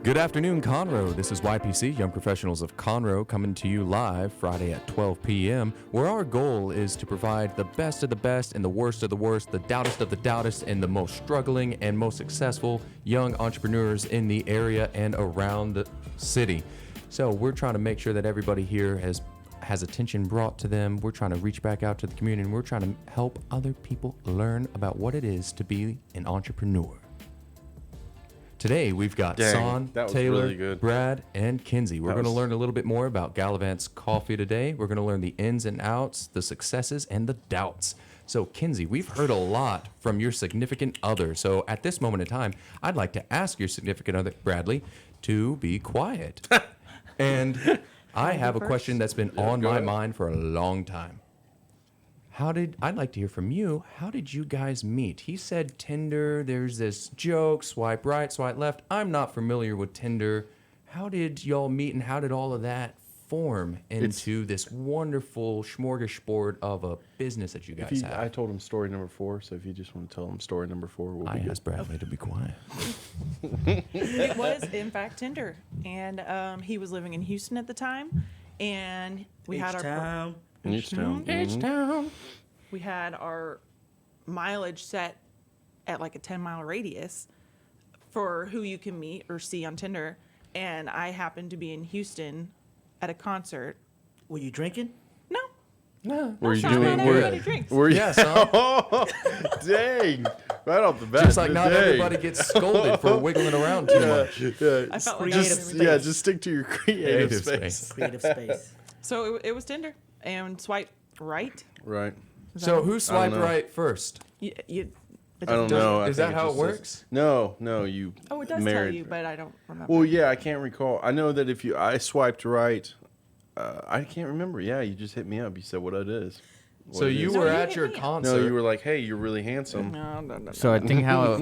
Good afternoon, Conroe. This is YPC, Young Professionals of Conroe, coming to you live Friday at 12 p.m., where our goal is to provide the best of the best and the worst of the worst, the doubtest of the doubtest, and the most struggling and most successful young entrepreneurs in the area and around the city. So we're trying to make sure that everybody here has attention brought to them. We're trying to reach back out to the community, and we're trying to help other people learn about what it is to be an entrepreneur. Today, we've got Son, Taylor, really Brad, and Kinsey. We're going to learn a little bit more about Gallivant's coffee today. We're going to learn the ins and outs, the successes, and the doubts. So, Kinsey, we've heard a lot from your significant other. So, at this moment in time, I'd like to ask your significant other, Bradley, to be quiet. And I have a question that's been on my mind for a long time. I'd like to hear from you. How did you guys meet? He said Tinder, there's this joke, swipe right, swipe left. I'm not familiar with Tinder. How did y'all meet, and how did all of that form into this wonderful smorgasbord of a business that you guys have? I told him story number 4, so if you just want to tell him story number 4, we'll be good. I asked Bradley to be quiet. It was, in fact, Tinder. And he was living in Houston at the time. And we had our... H-Town. We had our mileage set at like a 10-mile radius for who you can meet or see on Tinder. And I happened to be in Houston at a concert. Were you drinking? No. Were you Not doing everybody drinks. Were you? Yeah, son. Oh, dang. Right off the bat. Just like not everybody gets scolded for wiggling around too much. Yeah. I felt like Just stick to your creative space. Creative space. So it was Tinder and swipe right. Right. So who swiped right first? I don't know. Is that how it works? No, you Oh, it does married. tell you, but I don't remember. Well, yeah, I can't recall. I know that I swiped right. I can't remember. Yeah, you just hit me up. You said what it is. So you were at your concert. No, you were like, hey, you're really handsome. No. So I think how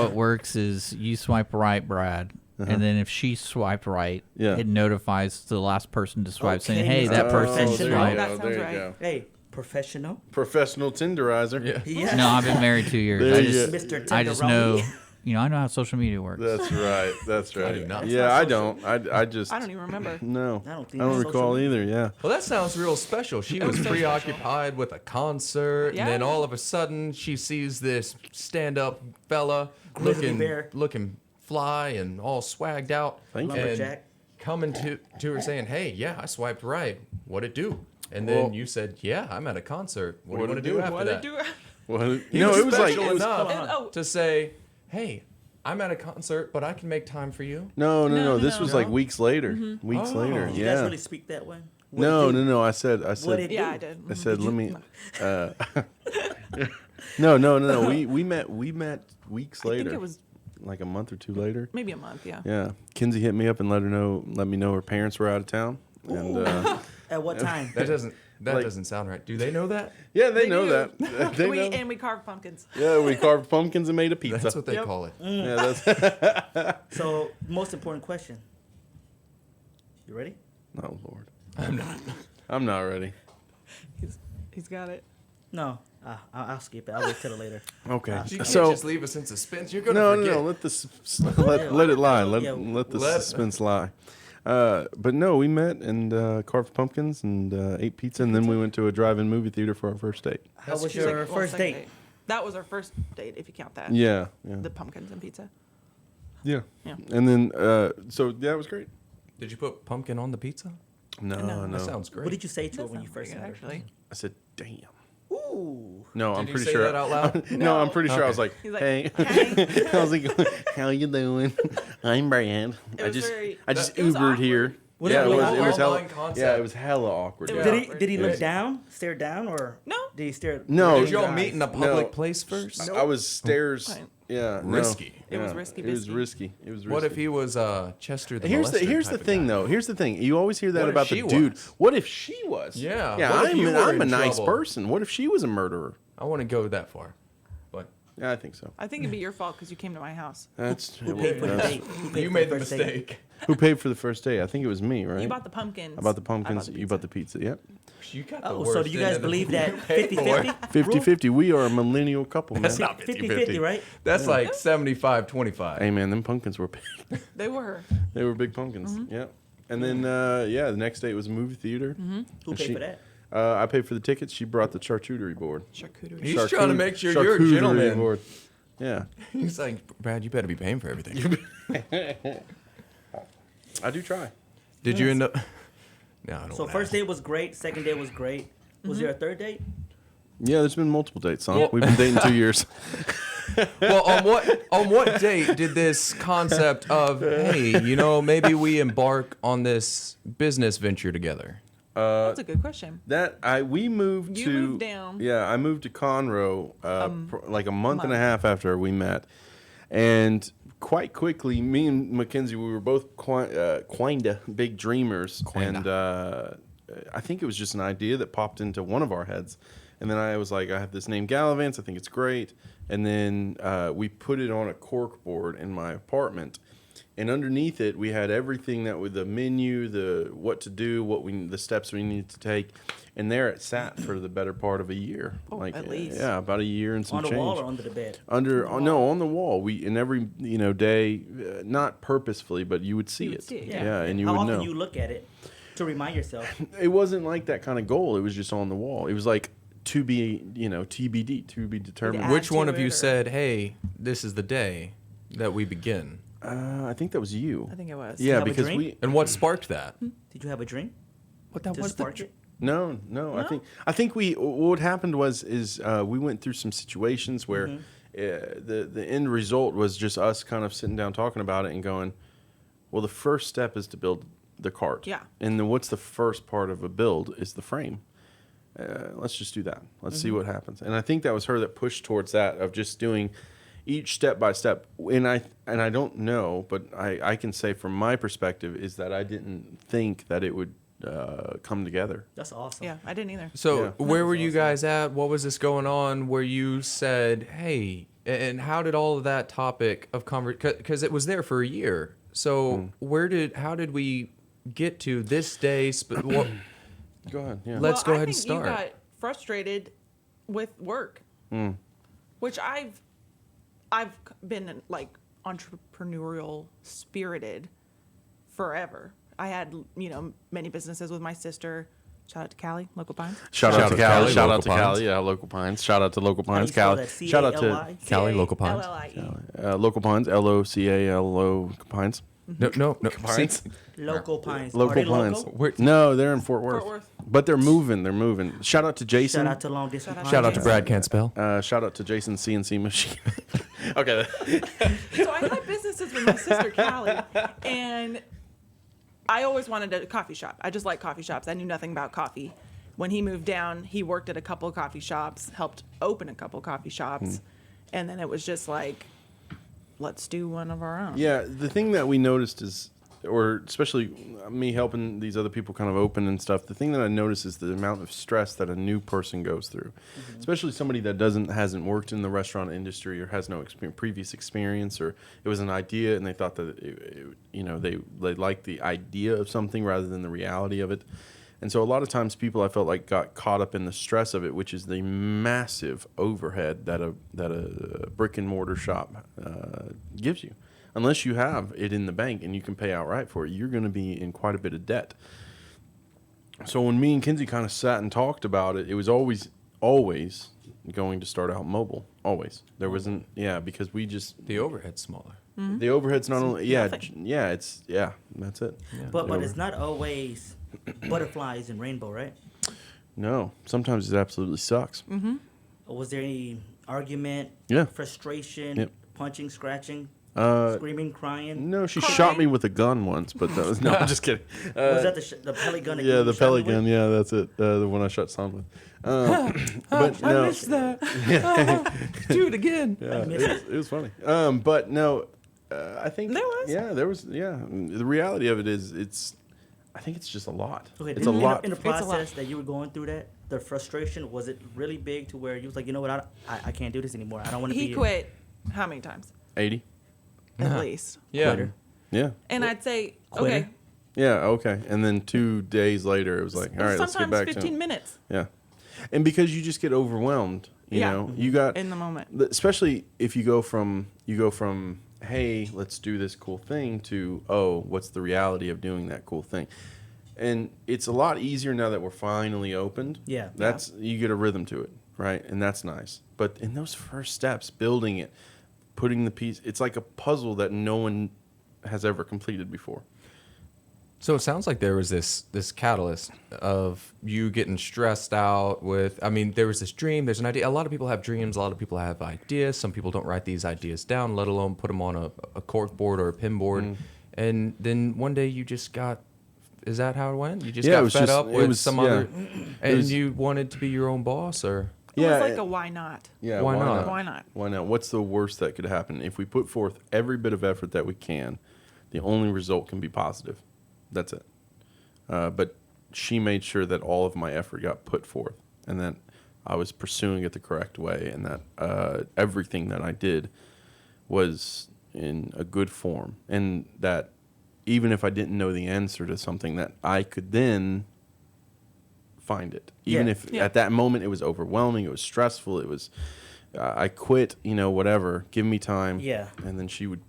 it works is you swipe right, Brad, and then if she swiped right, it notifies the last person to swipe, saying, "Hey, that person swiped." That sounds right. Hey, professional Tenderizer. Yeah. No, I've been married 2 years. Mr. I just know, I know how social media works. That's right. I do not. Yeah, I don't. I don't even remember. No, I don't recall either. Yeah. Well, that sounds real special. She was preoccupied with a concert, and then all of a sudden she sees this stand-up fella looking fly and all swagged out, and coming to her saying, "Hey, yeah, I swiped right. What'd it do?" And then you said, "Yeah, I'm at a concert. What do you want to do after that?" It was like enough to say, "Hey, I'm at a concert, but I can make time for you." No. This was like weeks later. Weeks later. You guys really speak that way? No. I said. Yeah, I did. I said, let me. No. We met weeks later. I think it was like a month or 2 later. maybe a month. Yeah. Yeah. Kinsey hit me up and let me know her parents were out of town. And at what time? That doesn't sound right. Do they know that? Yeah, they know that. And we carved pumpkins. Yeah, we carved pumpkins and made a pizza. That's what they call it. Yeah, that's. So, most important question. You ready? Oh Lord, I'm not ready. He's got it. No, I'll skip it. I'll wait till later. Okay. You can't just leave us in suspense. You're gonna forget. No. Let it lie. Let the suspense lie. But no, we met and carved pumpkins and ate pizza, and then we went to a drive-in movie theater for our first date. How was your first date? That was our first date, if you count that. Yeah. The pumpkins and pizza. Yeah. And then, so it was great. Did you put pumpkin on the pizza? No. That sounds great. What did you say to her when you first met her? Actually. I said, "Damn." Ooh. No, I'm Did pretty you say sure. that out loud? No, I'm pretty sure. I was like, He's like, "Hey." "Hey." I was like, "How you doing?" I'm Brad. I just Ubered here. Yeah, it was hella. Online concept. Yeah, it was hella awkward. It was Yeah. awkward. Did he look down? Stare down, or No. Did he stare? No. Did y'all meet in a public place first? I was stairs. Fine. Yeah, Risky. It was risky It was bisky. risky. It was risky. What if he was Chester the Here's molester the type thing of guy? though. Here's the thing. You always hear that What if about the she dude. was? What if she was? Yeah. Yeah. What if you were I'm a in nice trouble? person. What if she was a murderer? I wouldn't go that far. But Yeah, I think so. I think it'd be your fault because you came to my house. That's Who paid for the date? Who paid You for made the first date? mistake. Who paid for the first day? I think it was me, right? You bought the pumpkins. I bought the I pumpkins. bought the You bought the pizza. Yep. You got the Oh, worst so do you guys end of believe the- that you paid for it. 50-50? 50-50. We are a millennial couple, man. That's not 50-50, right? That's like 75-25. Hey, man, them pumpkins were big. They were. They were big pumpkins. Yeah. And then, the next day it was a movie theater. Who And paid for that? I paid for the tickets. She brought the charcuterie board. Charcuterie. He's trying to make sure you're a Charcuterie gentleman. board. Yeah. He's like, Brad, you better be paying for everything. I do try. Did you end up? No, I don't. So wanna first ask. date was great. Second date was great. Was there a third date? Yeah, there's been multiple dates, huh? We've been dating 2 years. Well, on what date did this concept of, hey, maybe we embark on this business venture together? That's a good question. We moved You to moved down. Yeah, I moved to Conroe like a month and a half after we met, and quite quickly, me and Makenzie, we were both kinda big dreamers, and I think it was just an idea that popped into one of our heads, and then I was like, I have this name Gallivants, I think it's great, and then we put it on a cork board in my apartment. And underneath it, we had everything that with the menu, the what to do, the steps we needed to take, and there it sat for the better part of a year. Oh, at least. Yeah, about a year and some On the change. wall or under the bed? On the wall. We in every day, not purposefully, but you would see it. see it, Yeah, and you How would often know. you look at it to remind yourself? It wasn't like that kind of goal. It was just on the wall. It was like to be, TBD, to be determined. add Which one to of you it, or- said, hey, this is the day that we begin? I think that was you. I think it was. Yeah, have a because drink? And what sparked that? Did you have a drink What that to was spark it? No. I think what happened was we went through some situations where the end result was just us kind of sitting down talking about it and going, well, the first step is to build the cart. Yeah. And then what's the first part of a build is the frame. Let's just do that. Let's see what happens. And I think that was her that pushed towards that of just doing each step by step. And I don't know, but I can say from my perspective is that I didn't think that it would come together. That's awesome. Yeah, I didn't either. So Yeah. where were you guys at? What was this going on where you said, hey, and how did all of that topic of conversation, because it was there for a year. So how did we get to this day? Go ahead. Yeah. Let's go I ahead and think start. You got frustrated with work, which I've been like entrepreneurial spirited forever. I had many businesses with my sister. Shout out to Callie, Local Pines. Shout out to Cali. Shout out to Local Pines. Cali. Yeah, Local Pines. Shout out to Local How do you Pines. spell Cali. that? Shout out to C-A-L-I? Cali, Local Pines. Cally. Local Pines. LOCALO Pines. No. Pines. See, Local Pines. Are Local they Pines. local? No, they're in Fort Worth. Fort Worth. But they're moving. Shout out to Jason. Shout out to Long Distance. shout out to Podcast. Brad Can't Spell. Shout out to Jason CNC Machine. Okay. So I had businesses with my sister Callie, and I always wanted a coffee shop. I just like coffee shops. I knew nothing about coffee. When he moved down, he worked at a couple of coffee shops, helped open a couple of coffee shops, and then it was just like, let's do one of our own. Yeah, the thing that we noticed is, or especially me helping these other people kind of open and stuff, the thing that I noticed is the amount of stress that a new person goes through, especially somebody that hasn't worked in the restaurant industry or has no previous experience, or it was an idea and they thought that they liked the idea of something rather than the reality of it. And so a lot of times people I felt like got caught up in the stress of it, which is the massive overhead that a brick and mortar shop gives you. Unless you have it in the bank and you can pay outright for it, you're going to be in quite a bit of debt. So when me and Kinsey kind of sat and talked about it, it was always going to start out mobile. Always. There wasn't, because we just, The overhead's smaller. the overhead's not only, nothing. that's it. But it's not always butterflies and rainbow, right? No, sometimes it absolutely sucks. Or was there any argument, Yeah. frustration, Yep. punching, scratching, Uh, screaming, crying? No, she Crying. shot me with a gun once, but that was, no, I'm just kidding. Was that the pellet gun? That Yeah, you the shot pellet me with? gun. Yeah, that's it. The one I shot Son with. But I no, missed that. Do it again. yeah, missed it was funny. But no, I think There was. Yeah, there was. Yeah, the reality of it is, I think it's just a lot. Okay, it's a lot. In the a lot. process that you were going through that, the frustration, was it really big to where you was like, you know what, I can't do this anymore. I don't want to be. He quit how many times? 80. At least. Yeah. Quitter. Yeah. And I'd say, Quitter? okay. Yeah. Okay. And then 2 days later, it was like, all right, let's get back Sometimes to 15 it. minutes. Yeah. And because you just get overwhelmed, you know, you got in the moment. Especially if you go from hey, let's do this cool thing to, oh, what's the reality of doing that cool thing? And it's a lot easier now that we're finally opened. Yeah. You get a rhythm to it, right? And that's nice. But in those first steps, building it, putting the piece, it's like a puzzle that no one has ever completed before. So it sounds like there was this catalyst of you getting stressed out with, I mean, there was this dream, there's an idea. A lot of people have dreams, a lot of people have ideas. Some people don't write these ideas down, let alone put them on a cork board or a pin board. And then one day you just got, is that how it went? You just got fed up with some other, and you wanted to be your own boss, or? It was like a why not? Yeah, Why not? Why not? Why not? What's the worst that could happen? If we put forth every bit of effort that we can, the only result can be positive. That's it. But she made sure that all of my effort got put forth, and that I was pursuing it the correct way, and that everything that I did was in a good form, and that even if I didn't know the answer to something, that I could then find it. Even if at that moment it was overwhelming, it was stressful, it was I quit, you know, whatever. Give me time. Yeah. And then she would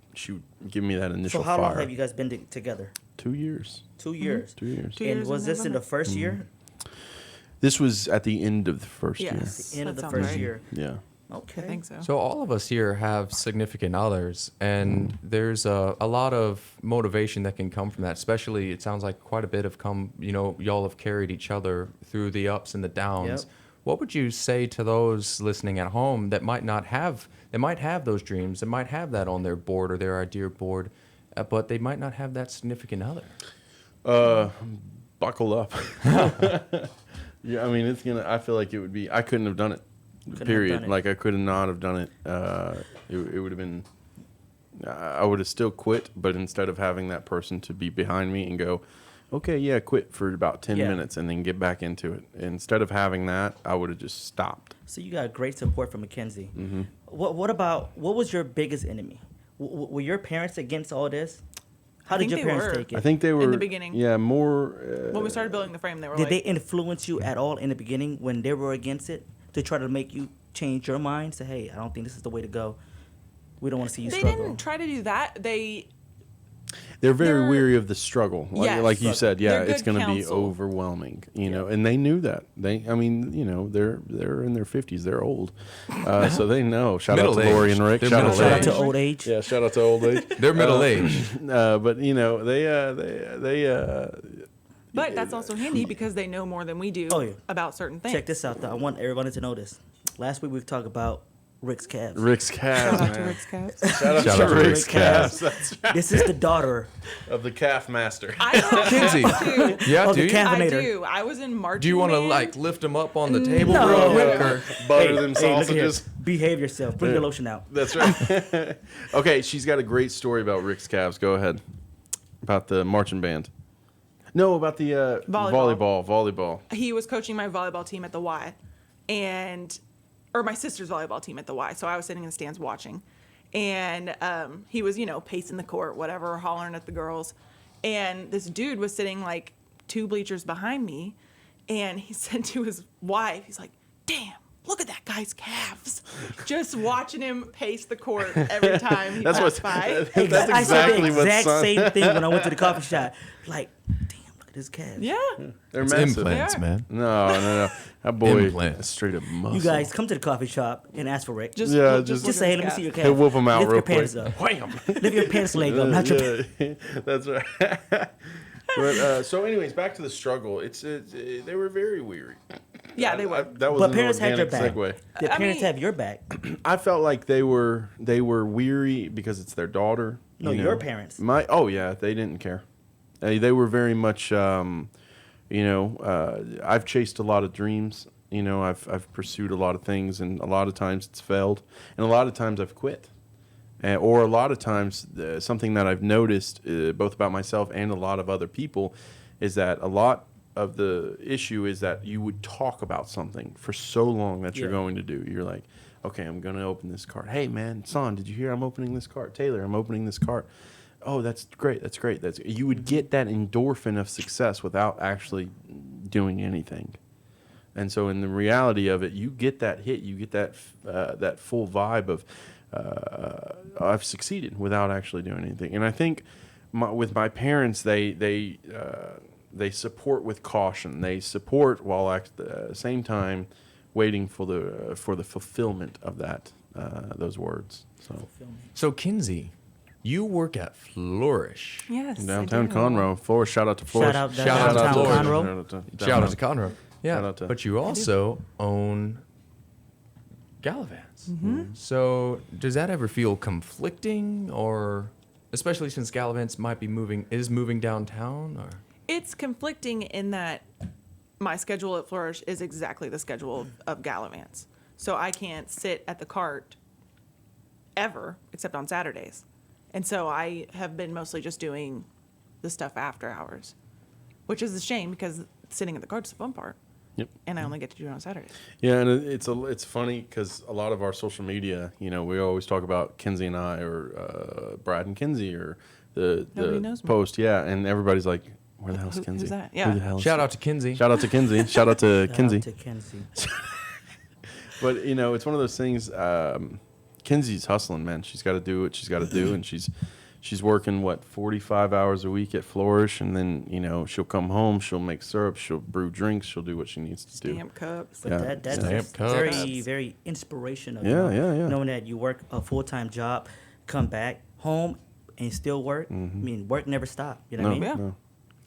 give me that initial So how fire. long have you guys been together? 2 years. 2 years. 2 years. 2 And years was in this in the November. first year? This was at the end of the first Yes. The end of That the sounds first right. year. year. Okay. I think so. So all of us here have significant others, and there's a lot of motivation that can come from that. Especially, it sounds like quite a bit have come. You know, y'all have carried each other through the ups and the downs. Yep. What would you say to those listening at home that might not have? They might have those dreams. They might have that on their board or their idea board, but they might not have that significant other. Buckle up. Yeah, I mean, it's gonna. I feel like it would be. I couldn't have done it. have Period. done it. Like I could not have done it. It would have been. I would have still quit, but instead of having that person to be behind me and go, okay, yeah, quit for about 10 Yeah. minutes and then get back into it. Instead of having that, I would have just stopped. So you got great support from Makenzie. Mm-hmm. What was your biggest enemy? Were your parents against all this? How I did think your they parents were. take it? I think they were the beginning. Yeah, more. When we started building the frame, they were Did like, they influence you at all in the beginning when they were against it to try to make you change your mind? Say, hey, I don't think this is the way to go. We don't want to see you they struggle. didn't try to do that. They're very They're- weary of the struggle. Yes. Like you said, yeah, They're it's good going to be counsel. overwhelming, you know, and they knew that. I mean, you know, they're in their 50s. They're old. So they know. Shout out to Middle-aged. Lori and Rick. They're Shout out Shout out to to old age. Yeah, shout out to old age. They're middle aged. But, you know, but that's also handy because they know more than we do Oh, yeah. about certain things. Check this out, though. I want everybody to know this. Last week we've talked about Rick's calves. Rick's calves, Shout out to man. Rick's Caps. Shout out Shout to out to Rick's Rick's calves. calves. That's right. This is the daughter Of the calf master. I have Kinsey. too. Yeah, of do the you? I Cavanator. do. I was in marching. Do you want to band. like lift them up on the table No. real quick? Yeah. Or? Butter them look at here. sausages. Behave yourself. Bring the lotion out. That's right. Okay, she's got a great story about Rick's calves. Go ahead. About the marching band. No, about the volleyball. He was coaching my volleyball team at the Y, or my sister's volleyball team at the Y. So I was sitting in the stands watching, and he was, pacing the court, whatever, hollering at the girls, and this dude was sitting like 2 bleachers behind me, and he said to his wife, he's like, "Damn, look at that guy's calves." Just watching him pace the court every time he That's passed what. by. That's I said exactly the what exact son. same thing when I went to the coffee shop. Like, damn, look at his calves. Yeah. They're It's massive. implants, Yeah. man. No. That boy Implants. is straight up muscle. You guys come to the coffee shop and ask for Rick. Just, Yeah, look- just- look Just at say, hey, his let me see your calves. calves. He'll whoop 'em out Lift real your quick. pants up. Wham. Lift your pants leg up, not your That's right. But so, anyways, back to the struggle. They were very weary. Yeah, they were. That was But an parents had your organic back. segue. The I parents mean- have your back. I felt like they were weary because it's their daughter. No, you know. your parents. They didn't care. They were very much. I've chased a lot of dreams. I've pursued a lot of things, and a lot of times it's failed, and a lot of times I've quit. Or a lot of times, something that I've noticed both about myself and a lot of other people is that a lot the issue is that you would talk about something for so long that you're going to do. You're like, okay, I'm going to open this cart. Hey, man, son, did you hear I'm opening this cart? Taylor, I'm opening this cart. Oh, that's great. That's great. You would get that endorphin of success without actually doing anything. And so in the reality of it, you get that hit. You get that full vibe of I've succeeded without actually doing anything. And I think with my parents, they support with caution. They support while at the same time waiting for the fulfillment of those words. So Kenzie, you work at Flourish. Yes. Downtown Conroe. Flourish. Shout out to Flourish. Shout out Shout out to Conroe. Shout out to Conroe. Yeah, Shout out to- but you also own Gallivants. So does that ever feel conflicting, or especially since Gallivants is moving downtown, or? It's conflicting in that my schedule at Flourish is exactly the schedule of Gallivants. So I can't sit at the cart ever except on Saturdays. And so I have been mostly just doing the stuff after hours, which is a shame because sitting at the cart's the fun part. Yep. And I only get to do it on Saturdays. Yeah, and it's funny because a lot of our social media, we always talk about Kenzie and I, or Brad and Kenzie, or Nobody the knows me. post. Yeah, and everybody's like, "Where the hell's Kenzie? Who's that? Who Yeah. the hell is Shout that?" out to Kenzie. Shout out to Kenzie. Shout out to Kenzie. To Kenzie. But it's one of those things. Kenzie's hustling, man. She's got to do what she's got to do, and she's working 45 hours a week at Flourish, and then she'll come home, she'll make syrup, she'll brew drinks, she'll do what she needs to do. Stamp cups. But Yeah. that's Stamp cups. very, very inspirational. Yeah. Knowing that you work a full-time job, come back home, and still work. I mean, work never stops. You know what I mean? Yeah. No.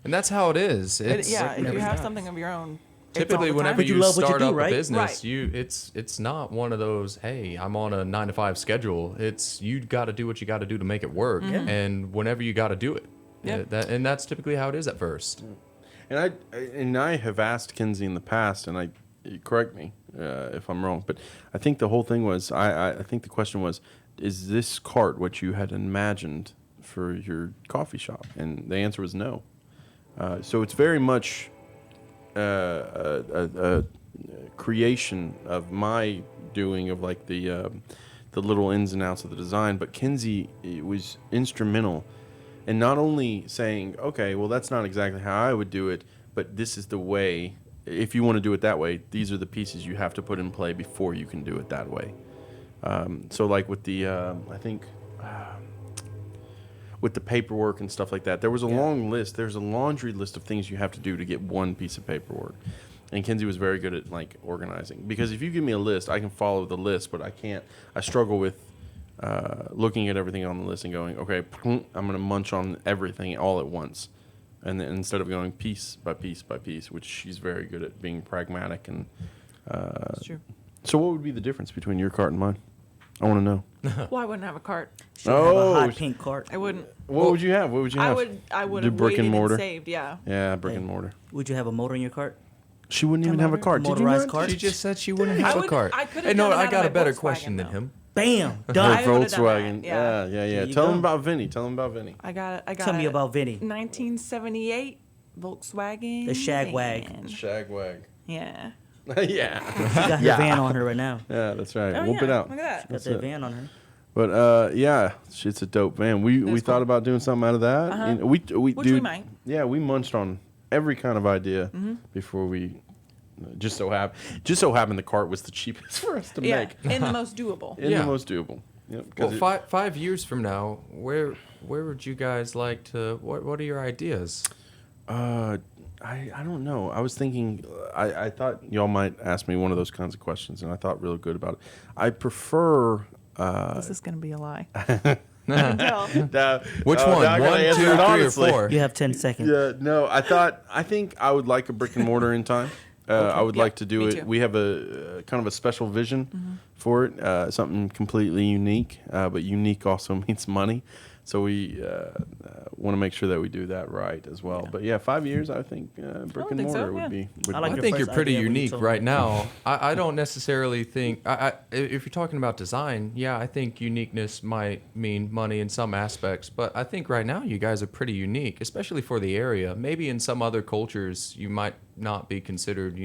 And that's how it is. It's If never you have stops. something of your own, typically it's all the whenever time. But you you love what you start do, up right? a business, Right. it's not one of those, hey, I'm on a 9 to 5 schedule. It's you got to do what you got to do to make it work, and whenever you got to do it. Yeah. And that's typically how it is at first. And I have asked Kenzie in the past, and correct me if I'm wrong, but I think the whole thing was, I think the question was, is this cart what you had imagined for your coffee shop? And the answer was no. So it's very much a creation of my doing of like the little ins and outs of the design. But Kenzie was instrumental in not only saying, okay, well, that's not exactly how I would do it, but this is the way. If you want to do it that way, these are the pieces you have to put in play before you can do it that way. So like with the, I think, with the paperwork and stuff like that, there was a long list. There's a laundry list of things you have to do to get one piece of paperwork. And Kenzie was very good at like organizing, because if you give me a list, I can follow the list, but I struggle with looking at everything on the list and going, okay, I'm going to munch on everything all at once. And then instead of going piece by piece by piece, which she's very good at being pragmatic. And That's true. so what would be the difference between your cart and mine? I want to know. Well, I wouldn't have a cart. She'll have a Oh, hot pink cart. I wouldn't. What would you have? What would you have? I would Do have brick and waited mortar? and saved. Yeah. Yeah, brick and mortar. Would you have a motor in your cart? She wouldn't even have a motor? cart. Did you Motorized not? cart? She just said she wouldn't I have a would- cart. I could've Hey, no, done it I out got of a my better Volkswagen, question than though. him. Bam! Her Done. I would've done Volkswagen. that, yeah. Yeah. There you Tell go. him about Vinny. Tell him about Vinny. I got. Tell me about Vinny. 1978 Volkswagen. The Shagwag. van. Shagwag. Yeah. Yeah. She got her van on her right now. Yeah, that's right. Oh, Whoop yeah. it out. Look at that. Got That's that it. van on her. But yeah, it's a dope van. We is thought cool. about doing something out of that. Uh-huh. And we Which we might. Yeah, we munched on every kind of idea before we just so happened the cart was the cheapest for us to Yeah. make. And the most doable. And Yeah. the most doable. Yep. Well, 'cause five years from now, where would you guys like to? What are your ideas? I don't know. I was thinking, I thought y'all might ask me one of those kinds of questions, and I thought real good about it. I prefer. This is gonna be a lie. Which now one? I 1, gotta 2, answer 3, it or honestly. 4? You have 10 seconds. Yeah, no, I think I would like a brick and mortar in time. I would Yep, like to do me it. too. We have a kind of a special vision for it, something completely unique, but unique also means money. So we want to make sure that we do that right as well. Yeah. But yeah, 5 years, I think brick and think so, mortar yeah. would be. I like I your think you're first pretty idea when you unique told right me. now. I don't necessarily think if you're talking about design, yeah, I think uniqueness might mean money in some aspects, but I think right now you guys are pretty unique, especially for the area. Maybe in some other cultures you might not be considered,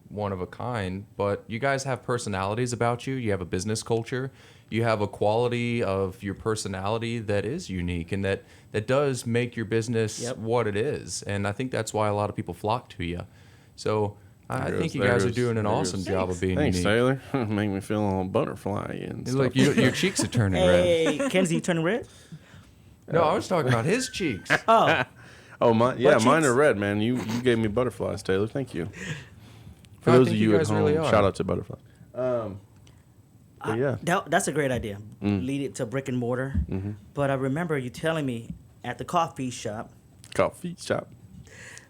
one of a kind, but you guys have personalities about you. You have a business culture. You have a quality of your personality that is unique and that does make your business Yep. what it is. And I think that's why a lot of people flock to you. So I think you guys are doing an awesome job of being Thanks, unique. Taylor. Make me feel a little butterfly and stuff. Look, your cheeks are turning red. Hey, Kenzie, you turning red? No, I was talking about his cheeks. Oh, Oh, mine cheeks? are red, man. You gave me butterflies, Taylor. Thank you. For I those think of you you at guys home, really are. shout out to butterfly. But yeah, that's a great idea. Lead it to brick and mortar. But I remember you telling me at the coffee shop, coffee shop.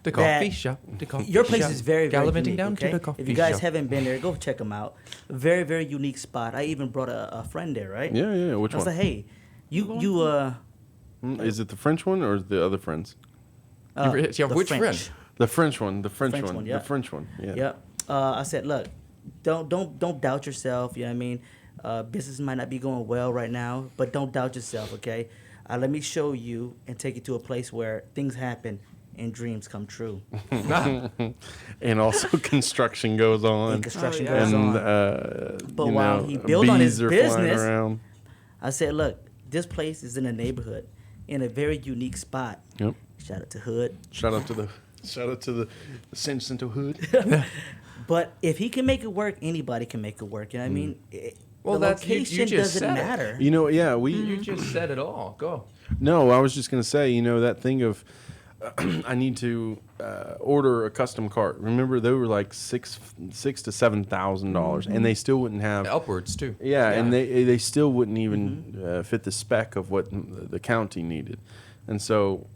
The that coffee shop. The coffee your place shop. is very, very Gallivanting unique. down Okay? to the coffee If you guys shop. haven't been there, go check them out. Very, very unique spot. I even brought a friend there, right? Yeah. Which I was one? like, hey, you Is it the French one or the other friends? Yeah, the which French. friend? The French one. The French, French one. one, yeah. The French one. Yeah. Yep. I said, look, don't doubt yourself. You know what I mean? Business might not be going well right now, but don't doubt yourself. Okay. Let me show you and take you to a place where things happen and dreams come true. And also construction goes on. And construction yeah. goes And on. But while he built bees on his are flying business, around. I said, look, this place is in a neighborhood, in a very unique spot. Yep. Shout out to Hood. Shout out to the San Jacinto Hood. But if he can make it work, anybody can make it work. You know what I mean? Well, the that's- you location just doesn't said it. matter. Yeah, You just said it all. Go. No, I was just gonna say, that thing of I need to order a custom cart. Remember, they were like $6,000 to $7,000, and they still wouldn't have. Upwards, too. Yeah, and they still wouldn't even fit the spec of what the county needed, and so.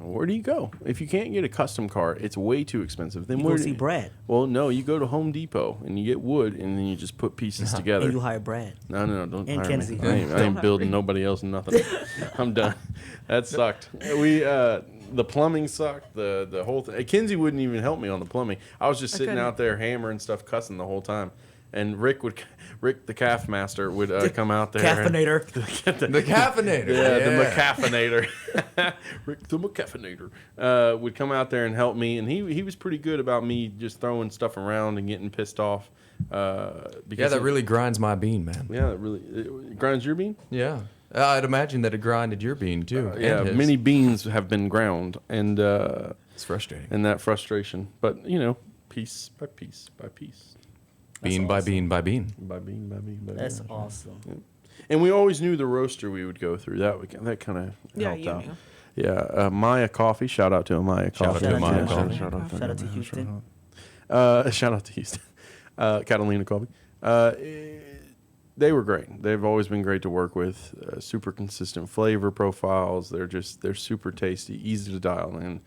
Where do you go if you can't get a custom cart? It's way too expensive. Then You where go do see Brad. Well, no, you go to Home Depot and you get wood, and then you just put pieces together. And you hire Brad. No, don't And hire Kenzie. me. I ain't building nobody else nothing. I'm done. That sucked. The plumbing sucked. The whole thing. Kenzie wouldn't even help me on the plumbing. I was just sitting couldn't. out there hammering stuff, cussing the whole time. And Rick the calf master would come out there. Caffeinator. The caffeinator. Yeah, the McCaffeinator. Rick the McCaffeinator would come out there and help me, and he was pretty good about me just throwing stuff around and getting pissed off. Because Yeah, that really grinds my bean, man. that really it grinds your bean. Yeah. I'd imagine that it grinded your bean, too. and Yeah, his. many beans have been ground, and It's frustrating. and that frustration. But piece by piece by piece, Bean by bean by bean. by bean by bean by That's bean. awesome. And we always knew the roaster we would go through. That kind of Yeah, helped you out. knew. Yeah, Maya Coffee. Shout out to Amaya Shout out Coffee. to Shout Amaya out to Coffee. Shout out to Houston. Shout out to Houston. Catalina Coffee. They were great. They've always been great to work with. Super consistent flavor profiles. They're super tasty, easy to dial in,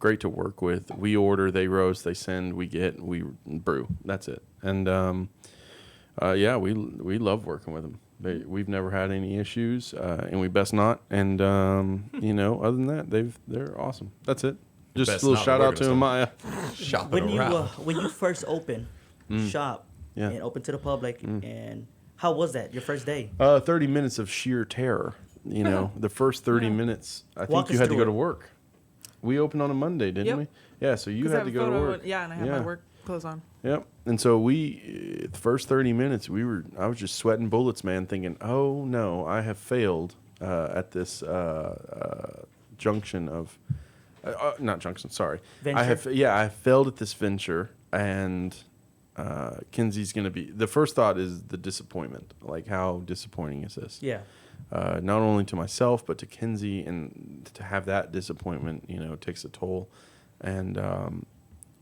great to work with. We order, they roast, they send, we get, we brew. That's it. And we love working with them. We've never had any issues, and we best not. And other than that, they're awesome. That's it. Just Best a little not shout the out word to of Amaya. Shopping around. When you first open shop Yeah. and open to the public, and how was that your first day? 30 minutes of sheer terror. The first 30 minutes, I Walk think you us had to through go it. to work. We opened on a Monday, didn't Yep. we? Yeah, so you 'Cause I had to have a go to photo work. of- Yeah, and I have my work clothes on. Yep. And so the first 30 minutes, I was just sweating bullets, man, thinking, oh no, I have failed at this junction of, not junction, sorry. Venture? I failed at this venture, and Kenzie's going to be, the first thought is the disappointment. Like, how disappointing is this? Yeah. Not only to myself, but to Kenzie, and to have that disappointment, takes a toll. And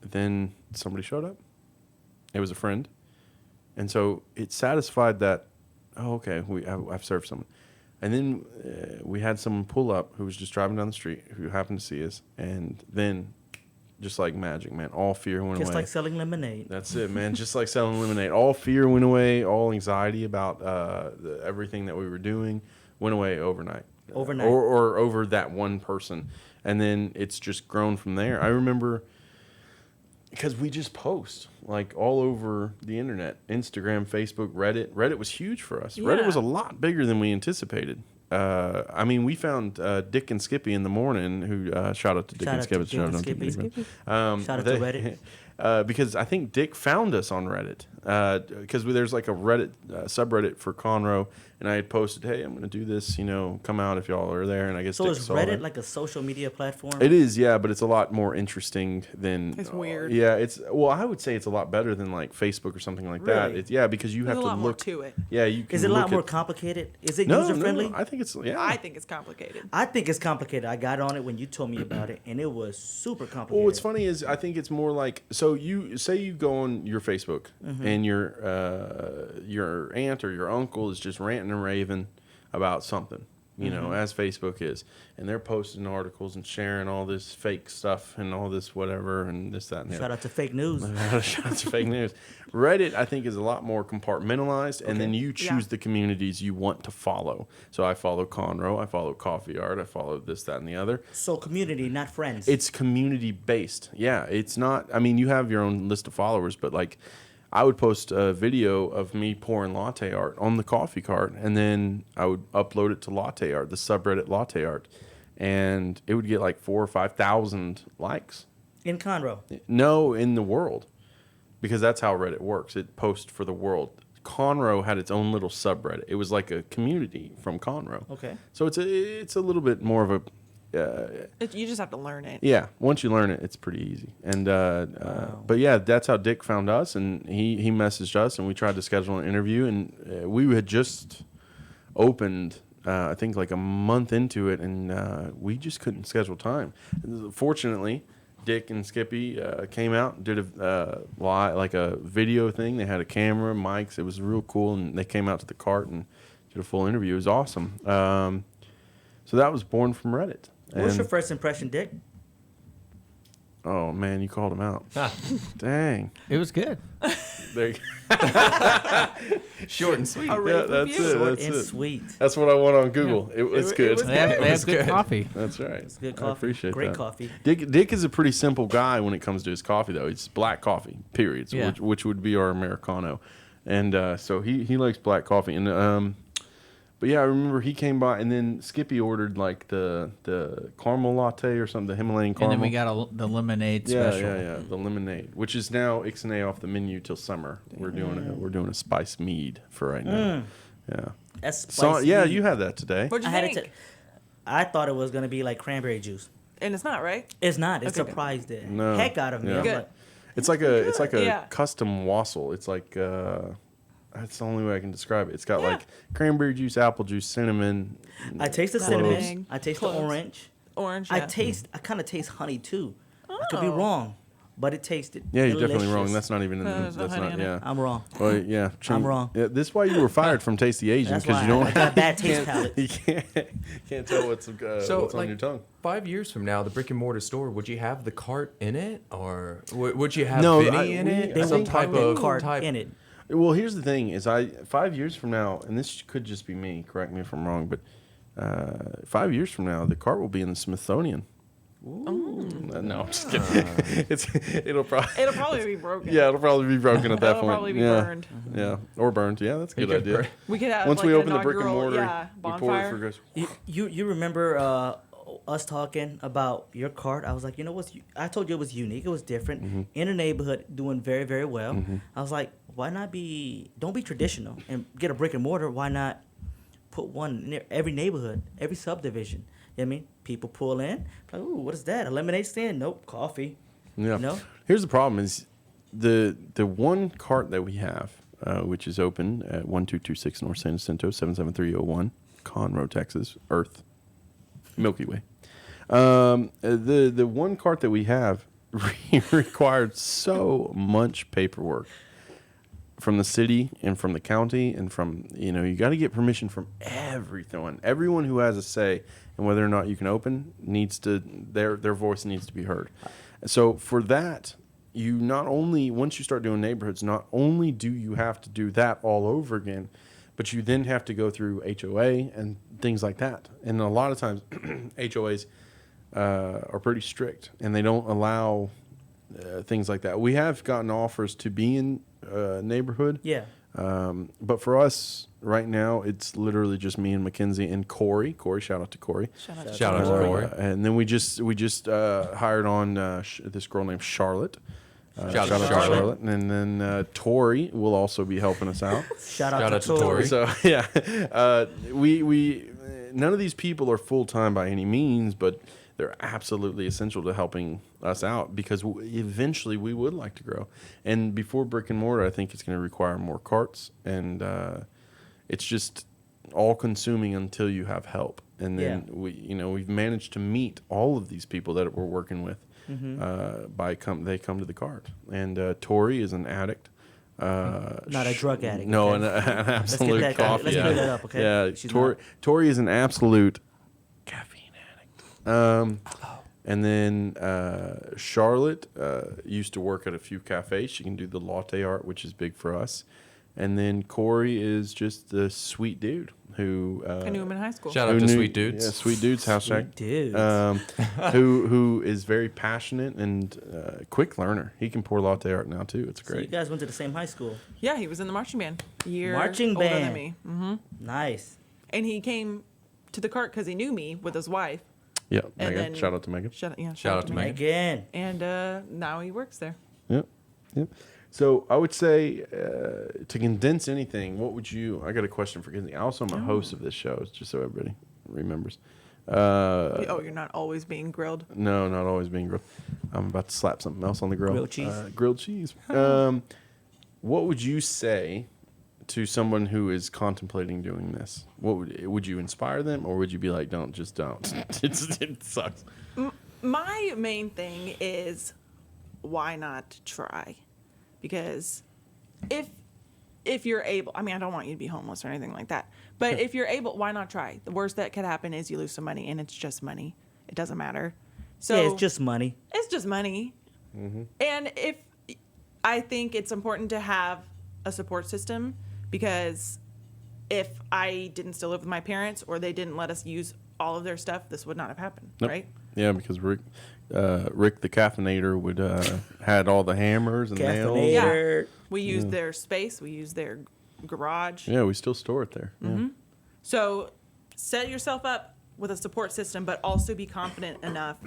then somebody showed up. It was a friend. And so it satisfied that, oh, okay, I've served someone. And then we had someone pull up who was just driving down the street, who happened to see us. And then, just like magic, man, all fear went Just away. like selling lemonade. That's it, man. Just like selling lemonade. All fear went away. All anxiety about everything that we were doing went away overnight. Overnight. or over that one person, and then it's just grown from there. I remember because we just post like all over the internet, Instagram, Facebook, Reddit. Reddit was huge for us. Yeah. Reddit was a lot bigger than we anticipated. I mean, we found Dick and Skippy in the morning. Who shout out to Dick Shout and out Skippy. to Dick and Skippy. Shout out to Reddit. Because I think Dick found us on Reddit. Because there's like a Reddit subreddit for Conroe, and I had posted, "Hey, I'm going to do this. Come out if y'all are there." And I guess So Dick is saw Reddit that. like a social media platform? It is, yeah, but it's a lot more interesting than. It's weird. Yeah, I would say it's a lot better than like Facebook or something like that. Really? It's because you There's have a to lot more look to it. Yeah, you can. Is it a lot look more at- complicated? Is it No, user friendly? I think it's I think it's complicated. I think it's complicated. I got on it when you told me about it, and it was super complicated. Well, what's funny is I think it's more like, so you say you go on your Facebook and your aunt or your uncle is just ranting and raving about something, as Facebook is, and they're posting articles and sharing all this fake stuff and all this whatever and this, that, and the Shout other. out to fake news. Shout out to fake news. Reddit, I think, is a lot more compartmentalized, and then you choose the communities you want to follow. So I follow Conroe, I follow Coffee Art, I follow this, that, and the other. So community, not friends. It's community based. Yeah, it's not. I mean, you have your own list of followers, but like, I would post a video of me pouring latte art on the coffee cart, and then I would upload it to Latte Art, the subreddit Latte Art, and it would get like 4,000 or 5,000 likes. in Conroe. No, in the world, because that's how Reddit works. It posts for the world. Conroe had its own little subreddit. It was like a community from Conroe. Okay. So it's a little bit more of a. You just have to learn it. Yeah, once you learn it, it's pretty easy. And but yeah, that's how Dick found us, and he messaged us, and we tried to schedule an interview, and we had just opened, I think like a month into it, and we just couldn't schedule time. Fortunately, Dick and Skippy came out and did a like a video thing. They had a camera, mics. It was real cool, and they came out to the cart and did a full interview. It was awesome. So that was born from Reddit. What was And- your first impression, Dick? Oh man, you called him out. Dang. It was good. There you Short and sweet. A rave that's review. it. Short That's and it. sweet. That's what I want on Google. It was It good. was They have was good good. coffee. That's right. It's good I coffee. appreciate Great that. coffee. Dick is a pretty simple guy when it comes to his coffee, though. It's black coffee, period. So Yeah. which would be our Americano, and so he likes black coffee. And but yeah, I remember he came by, and then Skippy ordered like the caramel latte or something, the Himalayan caramel. And then we got the lemonade yeah, special. yeah, the lemonade, which is now ixnay off the menu till summer. We're doing a spice mead for right now. Yeah. That's So spicy. yeah, you had that today. What'd I you had think? it. I thought it was gonna be like cranberry juice. And it's not, right? It's not. It Okay. surprised the No. heck out of me. Yeah. I'm Good. like, It's like a Yeah. custom wassail. It's like that's the only way I can describe it. It's got Yeah. like cranberry juice, apple juice, cinnamon. I taste the Cloves. cinnamon. I taste Cloves. the orange. Orange. I Yeah. kind of taste honey too. I could be Oh. wrong, but it tasted. Yeah, you're definitely wrong. delicious. That's not even. There's no That's honey not. in it. Yeah. I'm wrong. Well, yeah. I'm wrong. Yeah, this is why you were fired from Tasty Asian, That's because why you I don't. got a bad taste palate. You can't tell what's So, what's on like, your tongue. 5 years from now, the brick and mortar store, would you have the cart in it, or would you have No, Vinny in it? They Some won't type put the of cart type. in it. Well, here's the thing: is 5 years from now, and this could just be me. Correct me if I'm wrong, but 5 years from now, the cart will be in the Smithsonian. No, I'm just kidding. It'll It'll probably be broken. Yeah, it'll probably be broken at that It'll point. probably be yeah. burned. Yeah, or burned. Yeah, that's a You good could idea. burn- We could have Once like we an open the brick and inaugural, mortar, we pour it for bonfire. guys. You remember us talking about your cart? I was like, you know what's? I told you it was unique. It was different Mm-hmm. in a neighborhood, doing very very well. I was like, why not don't be traditional and get a brick and mortar? Why not put one near every neighborhood, every subdivision? You know what I mean, people pull in, like, ooh, what is that? A lemonade stand? Nope, coffee. Yeah. No? Here's the problem: is the one cart that we have, which is open at 1226 North San Jacinto, 77301, Conroe, Texas, Earth, Milky Way. The one cart that we have required so much paperwork from the city and from the county and from, you got to get permission from everyone. Everyone who has a say in whether or not you can open needs to, their voice needs to be heard. So for that, you not only, once you start doing neighborhoods, not only do you have to do that all over again, but you then have to go through HOA and things like that. And a lot of times, HOAs are pretty strict, and they don't allow things like that. We have gotten offers to be in a neighborhood. Yeah. But for us right now, it's literally just me and Makenzie and Corey. Corey, shout out to Corey. Shout out to Corey. And then we just hired on this girl named Charlotte. Shout out to Charlotte. And then Tori will also be helping us out. Shout out to Tori. Tori. So yeah, we none of these people are full time by any means, but they're absolutely essential to helping us out because eventually we would like to grow. And before brick and mortar, I think it's going to require more carts, and it's just all consuming until you have help. And then we've managed to meet all of these people that we're working with. They come to the cart, and Tori is an addict. Not a drug addict. No, okay? an absolute coffee. Let's clear that up, okay? Yeah, Tori is an absolute caffeine addict. And then Charlotte used to work at a few cafes. She can do the latte art, which is big for us. And then Corey is just the sweet dude who I knew him in high school. Shout out to Sweet Dudes. Yeah, Sweet Dudes House Shack. Dudes. Who is very passionate and quick learner. He can pour latte art now too. It's So great. you guys went to the same high school. Yeah, he was in the marching band. Marching older band. than me. Mm-hmm. Nice. And he came to the cart because he knew me with his wife. Yeah, And Megan. then- Shout out to Megan. Shout out to Megan. Again. And now he works there. Yep. So I would say to condense anything, what would you? I got a question for Kenzie. I also am a host of this show, just so everybody remembers. You're not always being grilled. No, not always being grilled. I'm about to slap something else on the grill. Grilled cheese. Grilled cheese. What would you say to someone who is contemplating doing this? What would you inspire them, or would you be like, don't? It sucks. My main thing is, why not try? Because if you're able, I mean, I don't want you to be homeless or anything like that, but if you're able, why not try? The worst that could happen is you lose some money, and it's just money. It doesn't matter. So Yeah, it's just money. It's just money. And I think it's important to have a support system, because if I didn't still live with my parents, or they didn't let us use all of their stuff, this would not have happened, Nope. right? Yeah, because Rick the caffeinator would had all the hammers and nails. Caffeinator. Yeah. We used their space. We used their garage. Yeah, we still store it there. Yeah. So set yourself up with a support system, but also be confident enough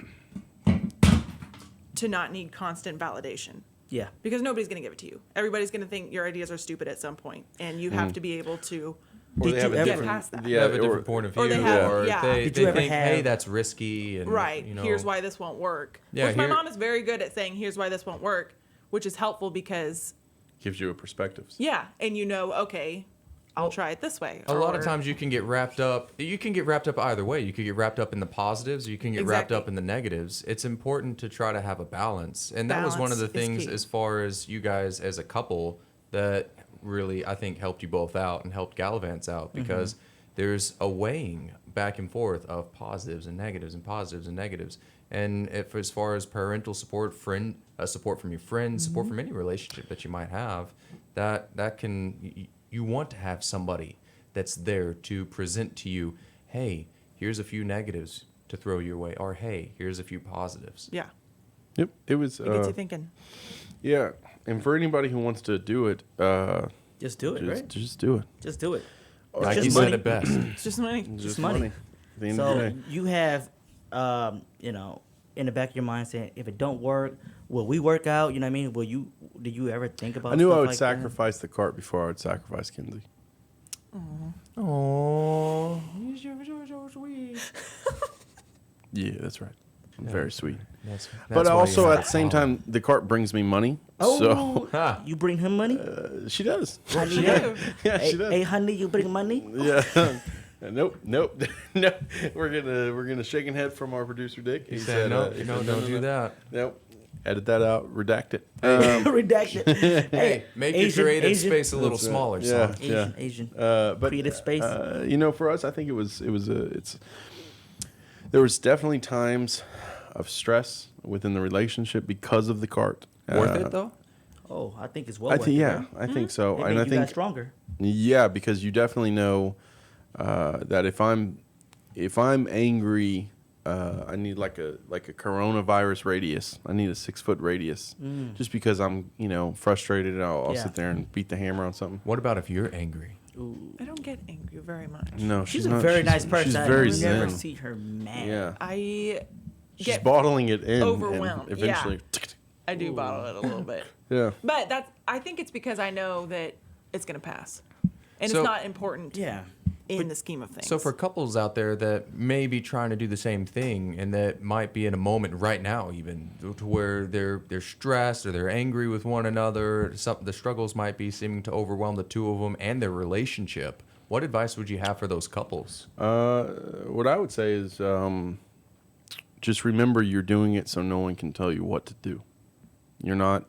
to not need constant validation. Yeah. Because nobody's going to give it to you. Everybody's going to think your ideas are stupid at some point, and you have to be able to Or Did they have you a ever- different, Get past that. They have a different point of view, or they have- or yeah. they, Did they you ever think, hey, have- that's risky. And, right. you know, Here's why this won't work. Yeah, Which my here- mom is very good at saying, here's why this won't work, which is helpful because, gives you a perspective. yeah, and okay, I'll try it this way. A lot of or- times you can get wrapped up. You can get wrapped up either way. You could get wrapped up in the positives, or you can get wrapped Exactly. up in the negatives. It's important to try to have a balance, and that was one of the Balance is things key. as far as you guys as a couple that really I think helped you both out and helped Gallivants out, because there's a weighing back and forth of positives and negatives and positives and negatives. And if as far as parental support, support from your friends, support from any relationship that you might have, that can you want to have somebody that's there to present to you, hey, here's a few negatives to throw your way, or hey, here's a few positives. Yeah, Yep, it was. it gets you thinking. Yeah, and for anybody who wants to do it, Just do it, right? just do it. Just do it. It's Like just you money. said it best. It's just money. Just money. At the end of the So day. you have, in the back of your mind saying, if it don't work, will we work out? You know what I mean? Do you ever think about? I knew I stuff would like sacrifice the cart before I would sacrifice Kenzie. Oh, Yeah, that's right. I'm very sweet. that's But why you also have at a the same problem. time, the cart brings me money. Oh, So Ha. you bring him money? she does. Honey, You do. Yeah, hey, she does. hey, honey, you bring money? Yeah. Nope. No. We're gonna shake and head from our producer Dick. He said, no, don't do that. Nope. Edit that out. Redact it. Redacted. Hey, make your creative space a little That's right. smaller, Yeah. son. Asian. But Creative space. For us, I think there was definitely times of stress within the relationship because of the cart. Worth it though? Oh, I think it's well I worth think it, yeah, man. I think so, It and made I you think guys stronger. Yeah, because you definitely know that if I'm angry, I need like a coronavirus radius. I need a 6-foot radius, just because I'm frustrated. And I'll sit there and beat the hammer on something. What about if you're angry? I don't get angry very much. No, She's not. a very nice person. She's very I never zen. see her mad. Yeah, I she's get bottling it in. overwhelmed. And eventually, I do bottle it a little bit. yeah. But I think it's because I know that it's going to pass. And So- it's not important Yeah. in the scheme of things. So for couples out there that may be trying to do the same thing and that might be in a moment right now even to where they're stressed or they're angry with one another, the struggles might be seeming to overwhelm the two of them and their relationship. What advice would you have for those couples? What I would say is just remember you're doing it so no one can tell you what to do. You're not.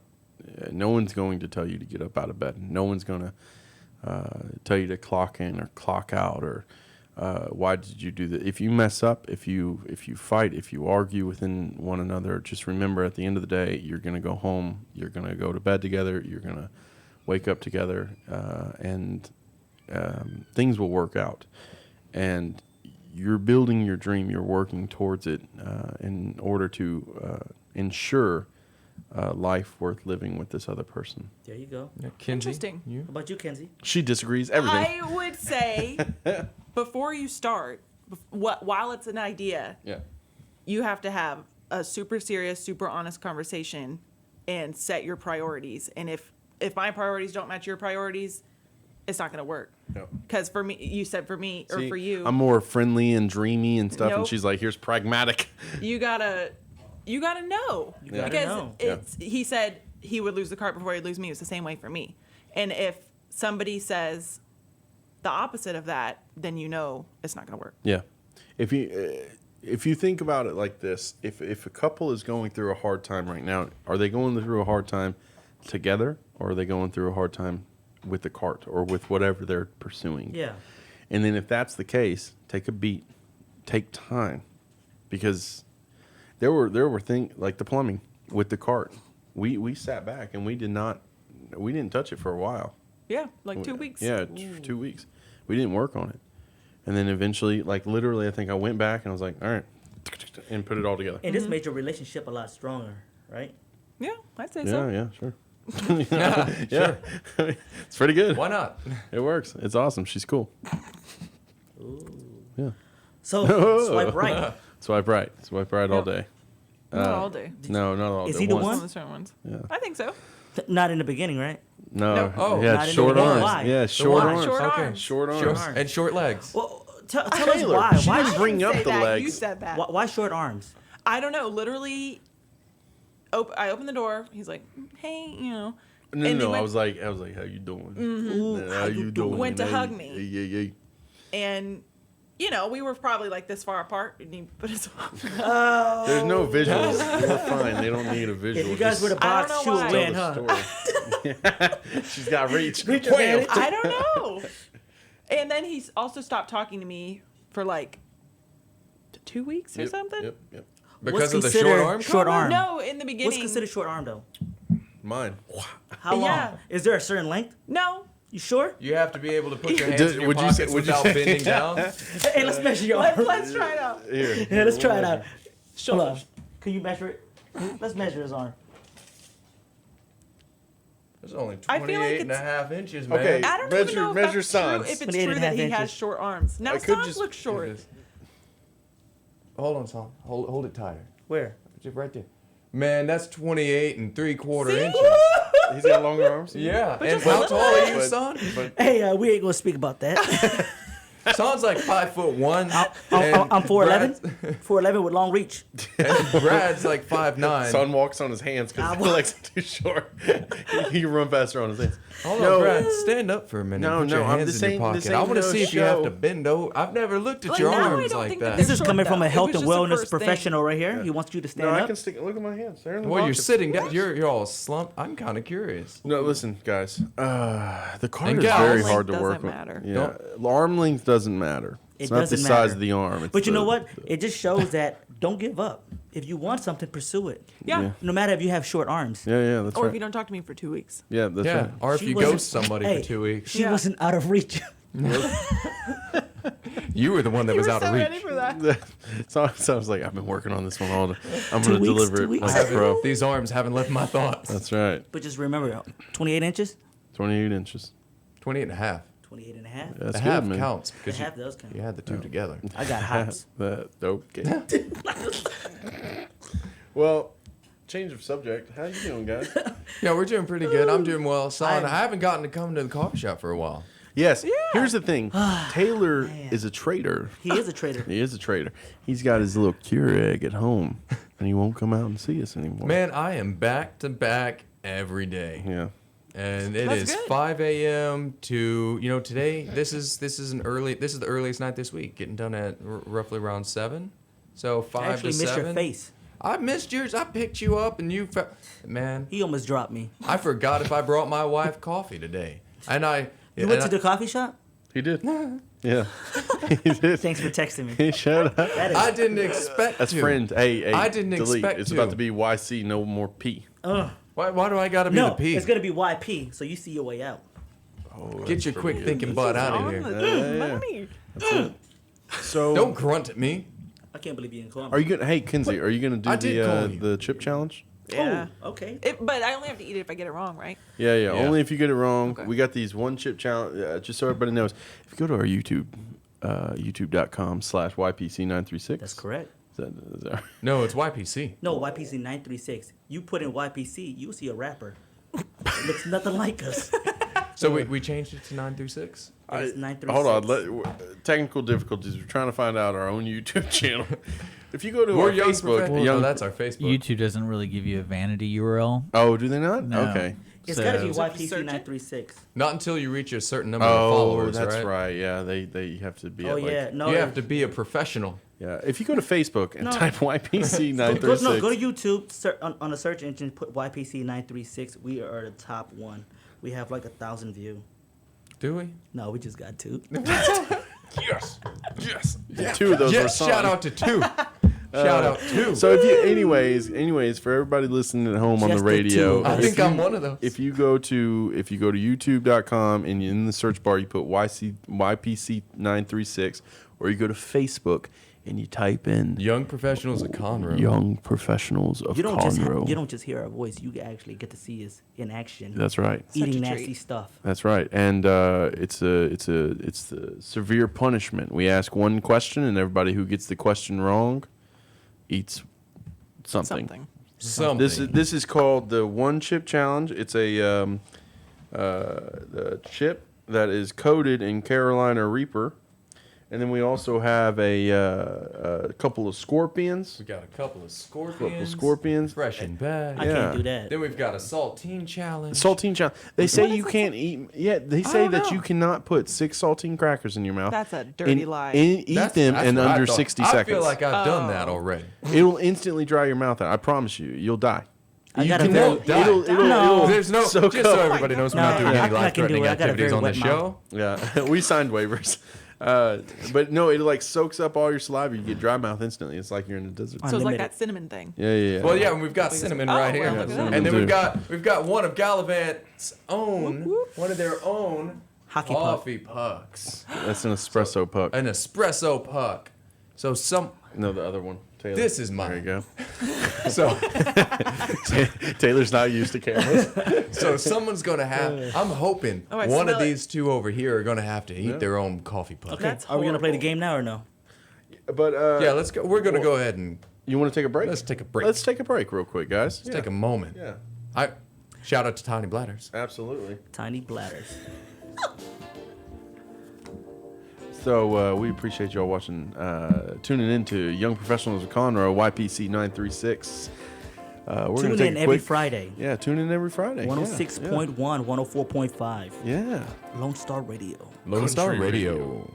No one's going to tell you to get up out of bed. No one's going to tell you to clock in or clock out or why did you do that. If you mess up, if you fight, if you argue within one another, just remember at the end of the day, you're going to go home, you're going to go to bed together, you're going to wake up together, and things will work out. And you're building your dream, you're working towards it in order to ensure life worth living with this other person. There you go. Yeah, Kinsey, Interesting. You? How about you, Kenzie? She disagrees everything. I would say before you start, while it's an idea, Yeah. you have to have a super serious, super honest conversation and set your priorities. And if my priorities don't match your priorities, it's not going to work. No. Because for me, you said for me or See, for you, I'm more friendly and dreamy and stuff, and Nope. she's like, "Here's pragmatic." you gotta know. gotta Because know. it's he said he would lose the cart before he'd lose me. It's the same way for me. And if somebody says the opposite of that, then you know it's not going to work. Yeah. If you think about it like this, if a couple is going through a hard time right now, are they going through a hard time together, or are they going through a hard time with the cart or with whatever they're pursuing? Yeah. And then if that's the case, take a beat, take time, because there were things like the plumbing with the cart. We sat back and we didn't touch it for a while. Yeah, like 2 weeks. Yeah, 2 weeks. We didn't work on it. And then eventually, like literally, I think I went back and I was like, all right, and put it all together. And this made your relationship a lot stronger, right? Yeah, I'd say so. Yeah, sure. Yeah. It's pretty good. Why not? It works. It's awesome. She's cool. Yeah. So, swipe right. Swipe right. Swipe right all day. Not all day. No, not all day. Is he the Once. one? Some of the certain ones. Yeah. I think so. Not in the beginning, right? No. No. Oh, yeah, not in short the beginning. arms. Why? Yeah, The short why? arms. Short Okay. arms. Short Short, arms. and short legs. Well, tell us Taylor, why. she Why, didn't bring up Say the that. legs. You said that. why short arms? I don't know. Literally, I opened the door. He's like, "Hey, you know." No, And they I went- was like, how you doing? Ooh, How you doing? Went to Hey, hug me. Yeah. And we were probably like this far apart, and he put his. There's no visuals. We're fine. They don't need a visual. If you guys were to I don't box, know she would why. win, huh? She's got reach. Reach Wham! advantage. I don't know. And then he also stopped talking to me for like 2 weeks or Yep, something. Yep. Because What's of the considered short arm? Short arm. No, in the beginning. What's considered short arm though? Mine. How long? Yeah. Is there a certain length? No. You sure? You have to be able to put your hands Did- in your would you say- pockets would you without say- bending down. Hey, let's measure your arm. Let's try it out. Here. Yeah, let's try it out. Hold on. Shoulders. Can you measure it? Let's measure his arm. It's only I feel like 28 and a half inches, man. Okay. I don't Measure- even know if measure that's true, Sans. if it's 28 true and a that half he has inches. short arms. Now I could Sans just- looks short. Hold on, Son. Hold it tighter. Where? Just right there. Man, that's 28 and 3/4 See? inches. He's got longer arms. Yeah. But And just a how little tall are bit. you, son? But Hey, we ain't gonna speak about that. Son's like 5'1". I'm 4'11". Brad's- 4'11" with long reach. And Brad's like 5'9". Son walks on his hands because his legs are too short. he can run faster on his hands. Hold No. on, Brad. Stand up for a minute. No, Put your no, I'm hands this in your ain't- pocket. this I ain't want to no see if you have show. to bend over. I've never looked at Like, your now I arms don't like think that. that This they're is short coming from though. a It health was and just the wellness first thing. professional right here. He wants you to stand No, I up. can stick. Look at my hands. They're in the Well, you're pockets. sitting down. You're all slumped. I'm kind of curious. No, listen, guys. The cart And is gals. very Arm hard to length work doesn't with. matter. Yeah, arm length doesn't matter. It's It not the doesn't size matter. of the arm. It's But you the- know what? It just shows that don't give up. If you want something, pursue it. Yeah. No matter if you have short arms. Yeah, that's Or right. if you don't talk to me for 2 weeks. Yeah, that's Yeah, right. or if She you wasn't- ghost somebody hey, for 2 weeks. She Yeah. wasn't out of reach. You were the one that You was were out so of ready reach. for that. So I was like, I've been working on this one all day. I'm 2 going to weeks, deliver 2 it weeks. like a pro. These arms haven't left my thoughts. That's right. But just remember, 28 inches, 28 inches. 28 and a half. 28 and a half. That's The good, half man. counts The because half does count. you had the two together. I got hops. Okay. Well, change of subject. How you doing, guys? Yeah, we're doing pretty good. I'm doing well. Son, I'm- I haven't gotten to come to the coffee shop for a while. Yes. Here's the thing. Taylor is a trader. He is a trader. He is a trader. He's got his little Keurig at home, and he won't come out and see us anymore. Man, I am back to back every day. Yeah. And it That's is good. 5 a.m. to today. This is the earliest night this week. Getting done at roughly around 7. So 5 I actually to missed 7. your face. I missed yours. I picked you up and you man. He almost dropped me. I forgot if I brought my wife coffee today. And You went to the coffee shop? He did. Yeah. He did. Thanks for texting me. He showed up. That is, I didn't expect That's to. friend. Hey, I didn't delete. expect It's to. about to be YC, no more P. Why do I gotta be no, the P? it's going to be YP, so you see your way out. Oh, Get your quick thinking butt out of On here. the money. So, Don't grunt at me. I can't believe you didn't call me. are you gonna? Hey, Kinsey, are you gonna I do did call you. the chip challenge? Yeah. Oh, okay. But I only have to eat it if I get it wrong, right? Yeah. Yeah. Only if you get it wrong. Okay. We got these one chip challenge. Just so everybody knows, if you go to our YouTube, youtube.com/YPC936. That's correct. Is that No, it's YPC. No, YPC 936. You put in YPC, you see a rapper. It looks nothing like us. So we changed it to 936. It's 936. Hold on. Technical difficulties. We're trying to find out our own YouTube channel. If you go to We're our young Facebook, professionals. No, that's our Facebook. YouTube doesn't really give you a vanity URL. oh, do they not? No. Okay. It's got to be So- YPC Search it? 936. Not until you reach a certain number of Oh, followers, that's right? right. Yeah, they have to be. Oh, at like, yeah. No, You have to be a professional. Yeah. If you go to Facebook and No. type YPC936. Go to YouTube, on the search engine, put YPC 936. We are the top one. We have like 1,000 views. Do we? No, we just got 2. Yes. Yes. Two of those were Yes. songs. Shout out to 2. Shout out 2. So if you, anyways, for everybody listening at home on the Just the radio, two. I if think I'm one of those. if you go to youtube.com and in the search bar you put YPC936, or you go to Facebook and you type in Young professionals at Conroe. Young Professionals of You don't Conroe. you don't just hear our voice. You actually get to see us in action. That's right. eating a nasty treat. stuff. That's right. And it's the severe punishment. We ask one question, and everybody who gets the question wrong eats something. Something. This is called the one chip challenge. It's a the chip that is coated in Carolina Reaper, and then we also have a couple of scorpions. We got a couple of scorpions. Scorpions. Fresh and bad. I Yeah. can't do that. Then we've got a saltine challenge. Saltine challenge. They say What is you a can't eat. Yeah, they say don't that know. you cannot put 6 saltine crackers in your mouth. That's a dirty lie. Eat them in what I under thought. 60 I seconds. feel like I've done Oh. that already. It'll instantly dry your mouth out. I promise you. You'll die. I You got a can- very- it'll, No. There's no, soak just so up. everybody knows, we're No, not doing I- any I can do life-threatening it. I got a activities very on the wet show. Yeah, we signed waivers. But no, it like soaks up all your saliva. You get dry mouth instantly. It's like you're in a desert. So it's like Unlimited. that cinnamon thing. Yeah. Well, yeah, and we've got cinnamon Oh, right here, well, look at that. and then Too. we've got one of Gallivant's own, one of their own Hockey puck. coffee pucks, That's an espresso puck. an espresso puck. So No, the other one. Taylor. This is There mine. you go. so Taylor's not used to cameras. so someone's gonna have. I'm hoping Oh, I one of smell it. these two over here are gonna have to eat their own coffee puck. Okay. That's Are we gonna play the horrible. game now or no? But Yeah, let's go. We're gonna go ahead and you want to take a break? let's take a break. Let's take a break real quick, guys. Let's take a moment. Yeah, I shout out to Tiny Bladders. absolutely. Tiny bladders. So we appreciate y'all watching, tuning in to Young Professionals of Conroe, YPC 936. We're gonna Tune take in a every quick- Friday. Yeah, tune in every Friday. 106.1, 104.5. Yeah. Lone Star Radio. Lone Star Country Radio.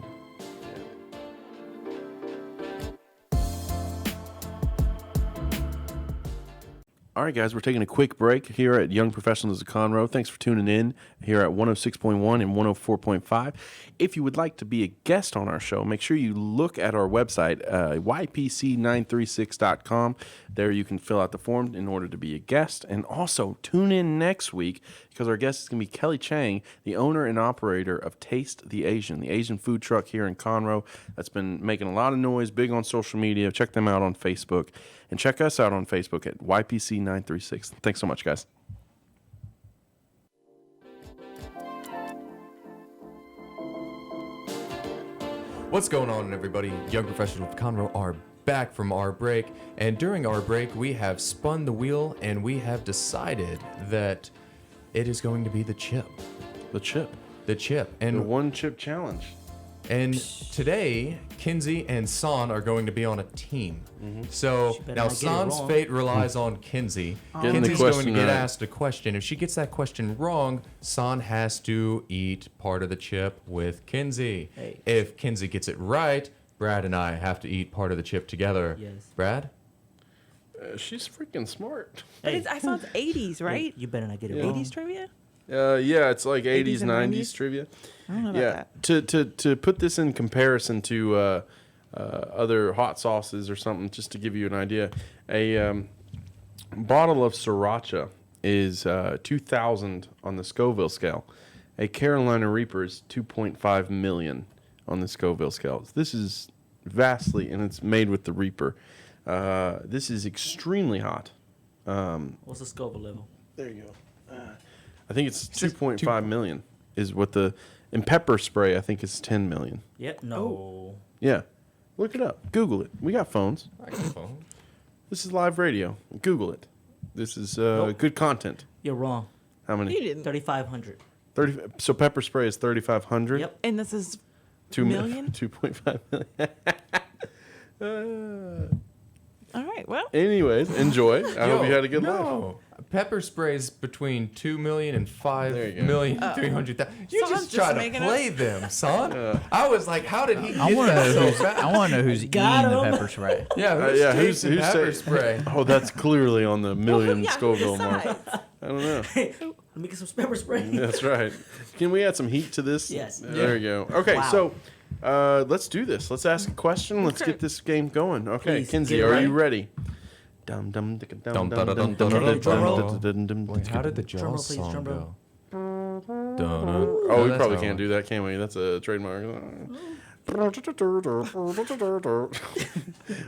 All All right, guys, we're taking a quick break here at Young Professionals of Conroe. Thanks for tuning in here at 106.1 and 104.5. If you would like to be a guest on our show, make sure you look at our website, YPC936.com. There you can fill out the form in order to be a guest. And also tune in next week because our guest is going to be Kelly Chang, the owner and operator of Taste the Asian food truck here in Conroe that's been making a lot of noise, big on social media. Check them out on Facebook. And check us out on Facebook at YPC936. Thanks so much, guys. What's going on, everybody? Young Professionals of Conroe are back from our break. And during our break, we have spun the wheel and we have decided that it is going to be the chip. The chip. The chip. The And one chip challenge. And today, Kinsey and San are going to be on a team. So better now not get it San's wrong. fate relies on Kinsey. Getting the Kinsey's going to question get right. asked a question. If she gets that question wrong, San has to eat part of the chip with Kinsey. Hey. If Kinsey gets it right, Brad and I have to eat part of the chip together. Yes. Brad? She's freaking smart. But I saw it's 80s, Hey, right? you better not get it Yeah. wrong. 80s trivia? Yeah, it's like 80s, 80s and 90s 90s? trivia. I don't know about Yeah, that. to put this in comparison to other hot sauces or something, just to give you an idea, a bottle of sriracha is 2,000 on the Scoville scale. A Carolina Reaper is 2.5 million on the Scoville scale. This is vastly, and it's made with the Reaper. This is extremely hot. What's the Scoville level? There you go. I think it's 2.5 million is what in pepper spray, I think it's 10 million. Yep. No. Yeah. Look it up. Google it. We got phones. Microphone. This is live radio. Google it. This is Nope. good content. You're wrong. How You many? didn't. 3,500. 30. So pepper spray is 3,500? Yep. And this is 2 million? 2.5 million. all right. Well, Anyways, enjoy. I hope you had a good life. No. Pepper sprays between 2 million and 5 There you go. million 300,000. You San's just just try to making play them, son. I was like, how did he get I want to that know so who's. fast? I want to know who's eating Got the him. pepper spray. Yeah, Who's who's pepper say- spray? Oh, that's clearly on the million yeah, who Scoville mark. decides? I don't know. Hey, let me get some pepper spray. That's right. Can we add some heat to this? Yes. There you go. Okay, Wow. so let's do this. Let's ask a question. Let's get this game going. Okay, Please, Kinsey, get it are right. you ready? Dum dum dum dum dum dum dum dum. Wait, how did the Drum roll, Jaws please, song drum roll. go? Oh, we probably can't do that, can we? That's a trademark.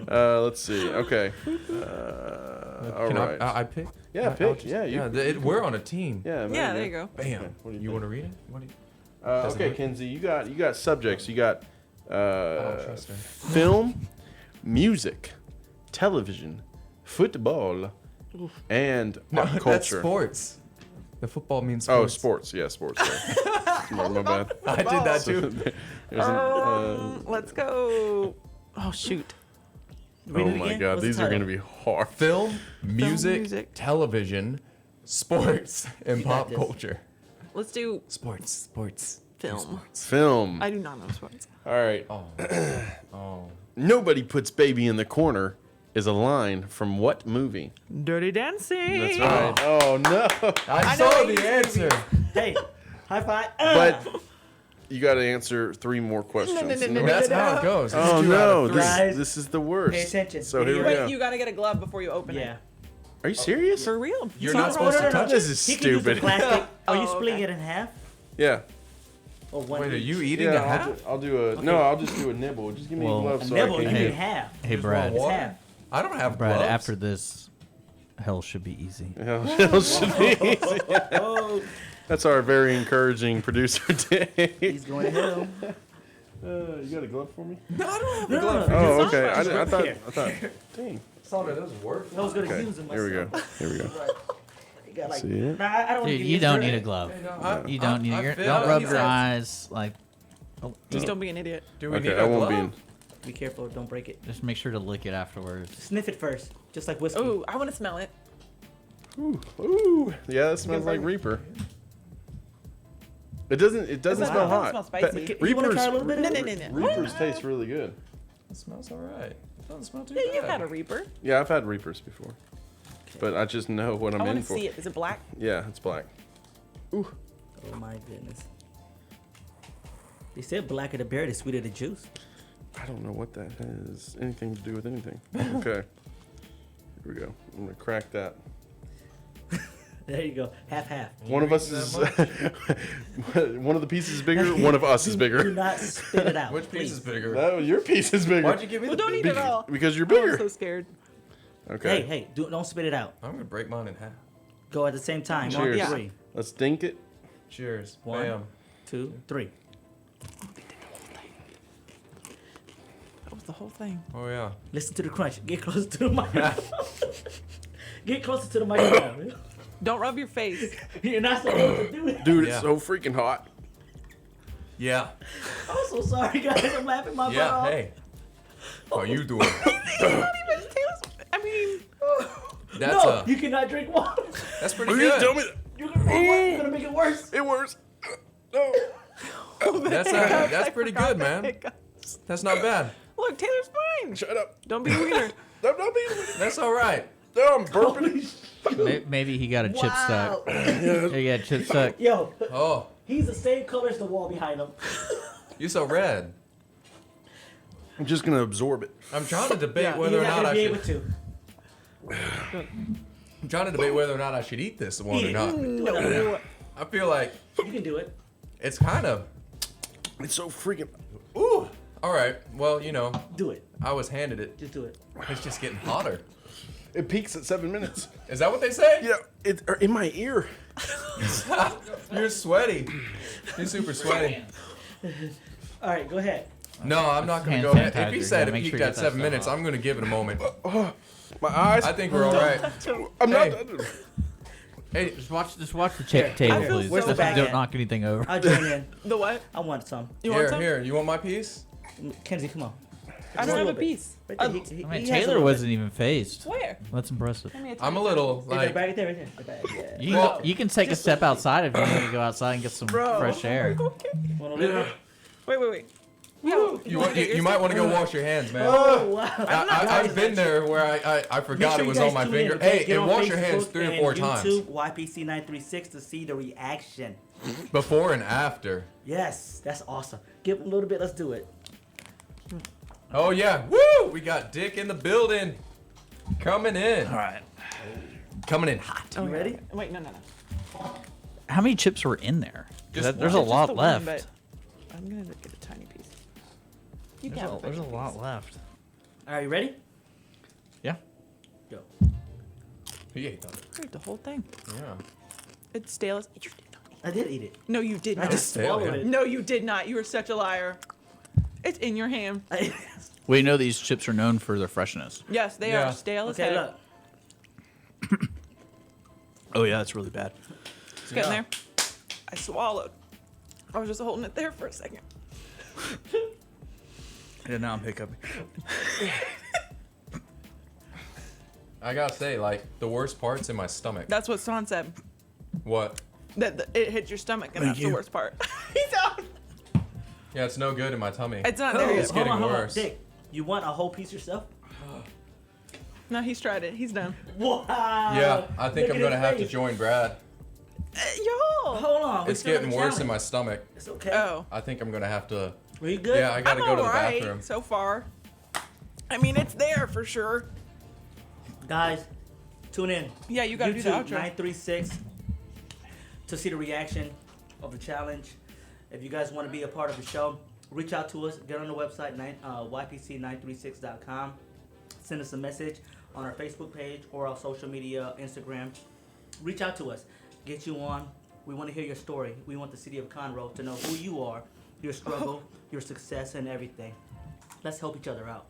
Let's see. Okay. All Can right. I pick? Yeah, I'll pick. just- Yeah, you. We're on a team. Yeah. Yeah, there you go. Bam. What do you You think? want to read it? What do you? Okay, Kinsey, you got subjects. You got trust her. film, music, television, football, and pop That's culture. sports. The football means Oh, sports. sports. Yeah, sports. Sorry. my bad. I did that too. There's an, Let's go. Oh, shoot. Read oh it my again. God, What's the these are title? going to be hard. Film, music, music. television, sports, and You got pop this. culture. Let's do Sports. film. Film. I do not know sports. All right. Oh. Nobody puts baby in the corner is a line from what movie? Dirty Dancing. That's right. Oh no. I know saw it the used to answer. Hey, high five. But you got to answer 3 more questions. no. That's how it goes. It's Oh 2 out no, of 3. Guys, this is the worst. pay attention. So here we Wait, go. you gotta get a glove before you open Yeah. it. Are you serious? For real. You're It's not supposed to touch This is He can use the stupid. plastic. Are you Oh, splitting okay. it in half? Yeah. Or one Wait, are each? you eating a Yeah, half? I'll do a no. I'll just do a nibble. Just give me Well, a glove A so nibble, I you can need eat. half. Hey, Brad. It's Water? half. I don't have Brad, gloves. after this, hell should be easy. It should be easy. Oh, That's our very encouraging producer, Dave. he's going to hit him. You got a glove for me? No, I don't have No, a glove. no, Oh, It's okay. not I thought. Here. Dang. Saw that doesn't work. I was going to Okay. use him Here we go. myself. Here we go. You got like, See it? nah, I don't wanna Dude, get you his don't dirt. need a glove. You I don't need your. feel Don't rub he your said- eyes. Like, Just don't be an idiot. Do we need Okay, a I won't glove? be Be careful, don't break it. just make sure to lick it afterwards. Sniff it first, just like whiskey. Oh, I want to smell it. in. Ooh. Yeah, that smells like Reaper. It doesn't. It doesn't Wow. smell It hot. doesn't smell spicy. You wanna Reapers. try a little bit? No, no, no, no. Reapers taste really good. It smells alright. Doesn't smell too Yeah, bad. you've had a Reaper. Yeah, I've had Reapers before. but I just know what I'm I in want to for. see it. Is it black? Yeah, it's black. Ooh. Oh my goodness. They said blacker the berry, the sweeter the juice. I don't know what that has anything to do with anything. Okay. Here we go. I'm gonna crack that. There you go. Half. One of us is one of the pieces is bigger. One of us is Do bigger. not spit it out. Which piece is please. bigger? Oh, your piece is bigger. Why'd you give me Well, the don't big- eat it all. Because you're Oh, I'm bigger. so scared. Okay. Hey, don't spit it out. I'm gonna break mine in half. Go at the same time. Cheers. One, 3. Let's dink it. Cheers. One. Bam. 2, 3. That was the whole thing. Oh yeah. Listen to the crunch. Get closer to the microphone. Get closer to the microphone. Don't rub your face. You're not supposed to do it. Dude, Yeah. it's so freaking hot. Yeah. I'm so sorry, guys. I'm laughing my butt Yeah. off. Hey. How you doing? I mean, That's No, you cannot drink water. that's pretty You didn't good. tell me that. You're gonna make it worse. It works. No. That's pretty good, man. That's not bad. look, Taylor's fine. Shut up. Don't be a wiener. I'm not being. That's all right. No, I'm burping. Maybe he got a chip Wow. stuck. He got a chip stuck. Yo, Oh, he's the same color as the wall behind him. you so red. I'm just gonna absorb it. I'm trying to debate Yeah, whether You're or not not gonna I be should. able to. I'm trying to debate whether or not I should eat this one Eat or it. not. No. I feel like You can do it. it's kind of. It's so freaking. Ooh. All right. Well, you know, Do it. I was handed it. Just do it. It's just getting hotter. It peaks at 7 minutes. Is that what they say? Yeah, it's in my ear. You're sweaty. You're super sweaty. All right, go ahead. No, I'm not gonna Hand go ahead. If sanitizer, he you said gotta it make peaked sure you at get that 7 stuff minutes, off. I'm gonna give it a moment. My eyes. I think we're all right. I'm Hey. not done. Hey, Just watch the table, I feel please. so Just bad. don't knock anything over. I'll join in. The what? I want some. You want some? here. You want my piece? Kenzie, come on. I don't have a little bit. piece. Right there. Oh, He I mean, has a Taylor little wasn't even phased. where? That's impressive. Give me a I'm a tiny little bit. Right like. there, right there. The bag, yeah. You, Well, you can take a step outside if you need to go outside and get some Bro. fresh air. Okay. Want a little bit? Wait. Yeah, You might want to go wash your hands, man. Oh, wow. I've been there where I forgot it was on my finger. Hey, and wash your hands 3 or 4 times YouTube, YPC936 to see the reaction. before and after. Yes, that's awesome. Give him a little bit. Let's do it. Oh yeah, woo! We got Dick in the building, coming in. All right. Coming in hot. Oh, You ready? yeah. Wait, no. How many chips were in there? 'Cause Just there's one. a Just lot the left. One, but I'm gonna get a tiny piece. You There's can a, have there's a tiny lot piece. left. All right, you ready? Yeah. Go. He ate that. Wait, the whole thing. Yeah. It's stale as. You did not eat I did eat it. it. No, you did I not. just Stale, swallowed yeah. it. No, you did not. You were such a liar. It's in your hand. We know these chips are known for their freshness. Yes, they Yeah. are stale as Okay, heck. look. Oh yeah, that's really bad. It's getting there. I swallowed. I was just holding it there for a second. Yeah, now I'm hiccuping. I gotta say, like the worst part's in my stomach. That's what Son said. What? That it hit your stomach, and that's you. the worst part. He's out. Yeah, it's no good in my tummy. It's not there It's yet. getting hold on. worse. Dick, you want a whole piece yourself? No, he's tried it. He's done. Wow. Yeah, I think Look I'm at gonna his have to face. join Brad. Yo. Hold on. we It's still have getting a worse in challenge. my stomach. It's okay. Oh. I think I'm gonna have to. Were you good? Yeah, I gotta I'm go to the alright bathroom. so far. I mean, it's there for sure. Guys, tune in. Yeah, you gotta do the YouTube outro. 936 to see the reaction of the challenge. If you guys want to be a part of the show, reach out to us. Get on the website, YPC936.com. Send us a message on our Facebook page or our social media, Instagram. Reach out to us. Get you on. We want to hear your story. We want the city of Conroe to know who you are, your struggle, your success, and everything. Let's help each other out.